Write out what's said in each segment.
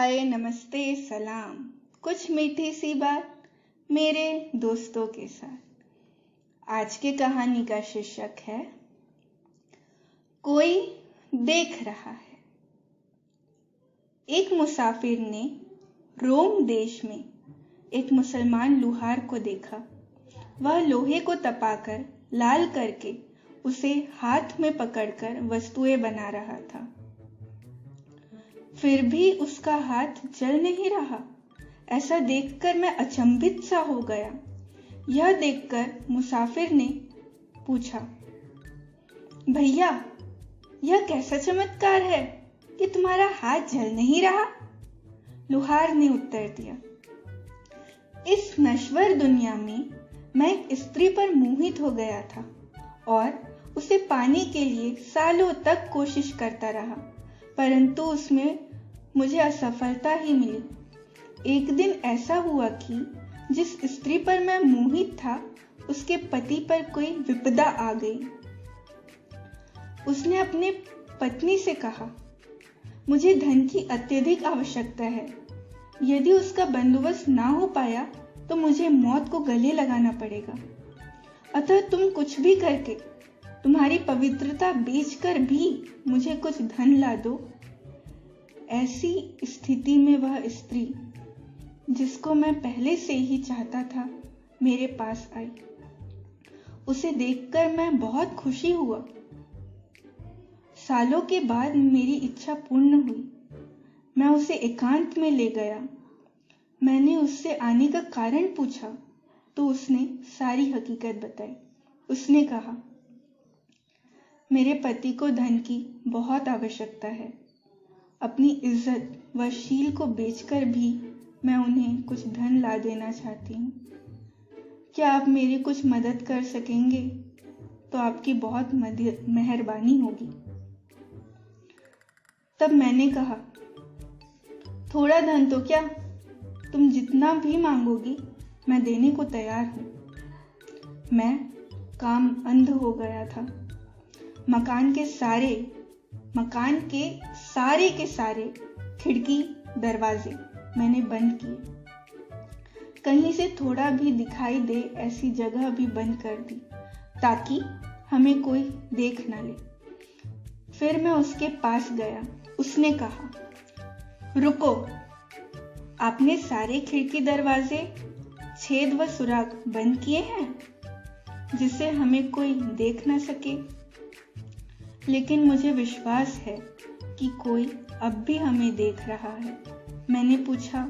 हाय, नमस्ते, सलाम। कुछ मीठी सी बात मेरे दोस्तों के साथ। आज की कहानी का शीर्षक है कोई देख रहा है। एक मुसाफिर ने रोम देश में एक मुसलमान लुहार को देखा। वह लोहे को तपाकर लाल करके उसे हाथ में पकड़कर वस्तुएं बना रहा था। फिर भी उसका हाथ जल नहीं रहा। ऐसा देखकर मैं अचंभित सा हो गया। यह देखकर मुसाफिर ने पूछा, भैया, यह कैसा चमत्कार है कि तुम्हारा हाथ जल नहीं रहा? लुहार ने उत्तर दिया, इस नश्वर दुनिया में मैं एक स्त्री पर मोहित हो गया था और उसे पाने के लिए सालों तक कोशिश करता रहा, परंतु उसमें मुझे असफलता ही मिली। एक दिन ऐसा हुआ कि जिस स्त्री पर मैं मोहित था, उसके पति पर कोई विपदा आ गई। उसने अपने पत्नी से कहा, मुझे धन की अत्यधिक आवश्यकता है। यदि उसका बंदोबस्त ना हो पाया तो मुझे मौत को गले लगाना पड़ेगा। अतः तुम कुछ भी करके, तुम्हारी पवित्रता बेचकर भी मुझे कुछ धन ला दो। ऐसी स्थिति में वह स्त्री, जिसको मैं पहले से ही चाहता था, मेरे पास आई। उसे देखकर मैं बहुत खुशी हुआ। सालों के बाद मेरी इच्छा पूर्ण हुई। मैं उसे एकांत में ले गया। मैंने उससे आने का कारण पूछा तो उसने सारी हकीकत बताई। उसने कहा, मेरे पति को धन की बहुत आवश्यकता है। अपनी इज्जत व शील को बेचकर भी मैं उन्हें कुछ धन ला देना चाहती हूँ। क्या आप मेरी कुछ मदद कर सकेंगे तो आपकी बहुत मेहरबानी होगी। तब मैंने कहा, थोड़ा धन तो क्या, तुम जितना भी मांगोगी मैं देने को तैयार हूँ। मैं काम अंध हो गया था। मकान के सारे खिड़की दरवाजे मैंने बंद किए। कहीं से थोड़ा भी दिखाई दे ऐसी जगह भी बंद कर दी ताकि हमें कोई देख न ले। फिर मैं उसके पास गया। उसने कहा, रुको, आपने सारे खिड़की दरवाजे, छेद व सुराख बंद किए हैं जिससे हमें कोई देख न सके। लेकिन मुझे विश्वास है कि कोई अब भी हमें देख रहा है। मैंने पूछा,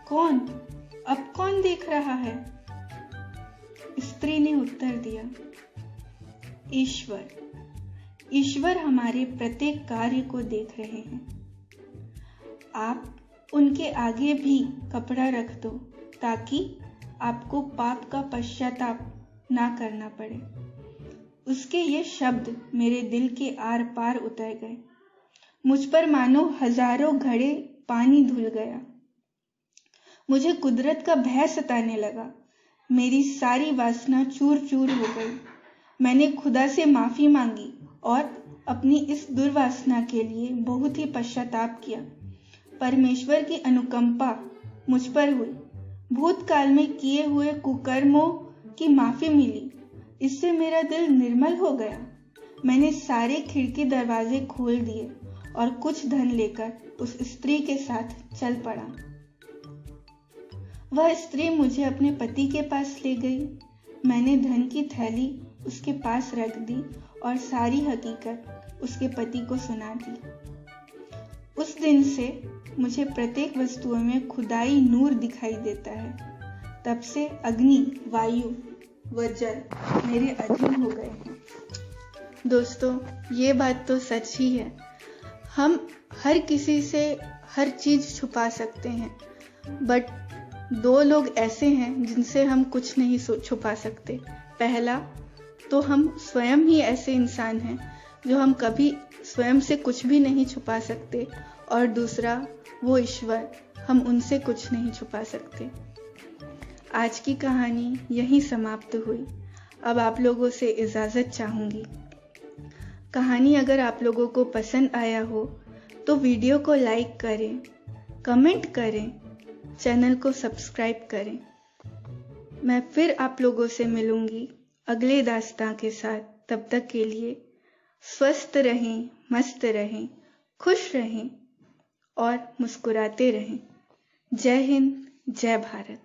कौन? अब कौन देख रहा है? स्त्री ने उत्तर दिया, ईश्वर। ईश्वर हमारे प्रत्येक कार्य को देख रहे हैं। आप उनके आगे भी कपड़ा रख दो ताकि आपको पाप का पश्चाताप ना करना पड़े। उसके ये शब्द मेरे दिल के आर पार उतर गए। मुझ पर मानो हजारों घड़े पानी धुल गया। मुझे कुदरत का भय सताने लगा। मेरी सारी वासना चूर चूर हो गई। मैंने खुदा से माफी मांगी और अपनी इस दुर्वासना के लिए बहुत ही पश्चाताप किया। परमेश्वर की अनुकंपा मुझ पर हुई। भूतकाल में किए हुए कुकर्मों की माफी मिली। इससे मेरा दिल निर्मल हो गया। मैंने सारे खिड़की दरवाजे खोल दिए और कुछ धन लेकर उस स्त्री के साथ चल पड़ा। वह स्त्री मुझे अपने पति के पास ले गई। मैंने धन की थैली उसके पास रख दी और सारी हकीकत उसके पति को सुना दी। उस दिन से मुझे प्रत्येक वस्तुओं में खुदाई नूर दिखाई देता है। तब से अग्नि, वायु व जल मेरे अधीन हो गए हैं। दोस्तों, ये बात तो सच ही है। हम हर किसी से हर चीज छुपा सकते हैं, बट दो लोग ऐसे हैं जिनसे हम कुछ नहीं छुपा सकते। पहला तो हम स्वयं ही ऐसे इंसान हैं जो हम कभी स्वयं से कुछ भी नहीं छुपा सकते, और दूसरा वो ईश्वर, हम उनसे कुछ नहीं छुपा सकते। आज की कहानी यहीं समाप्त हुई। अब आप लोगों से इजाजत चाहूंगी। कहानी अगर आप लोगों को पसंद आया हो तो वीडियो को लाइक करें, कमेंट करें, चैनल को सब्सक्राइब करें। मैं फिर आप लोगों से मिलूंगी अगले दास्तां के साथ। तब तक के लिए स्वस्थ रहें, मस्त रहें, खुश रहें और मुस्कुराते रहें। जय हिंद, जय भारत।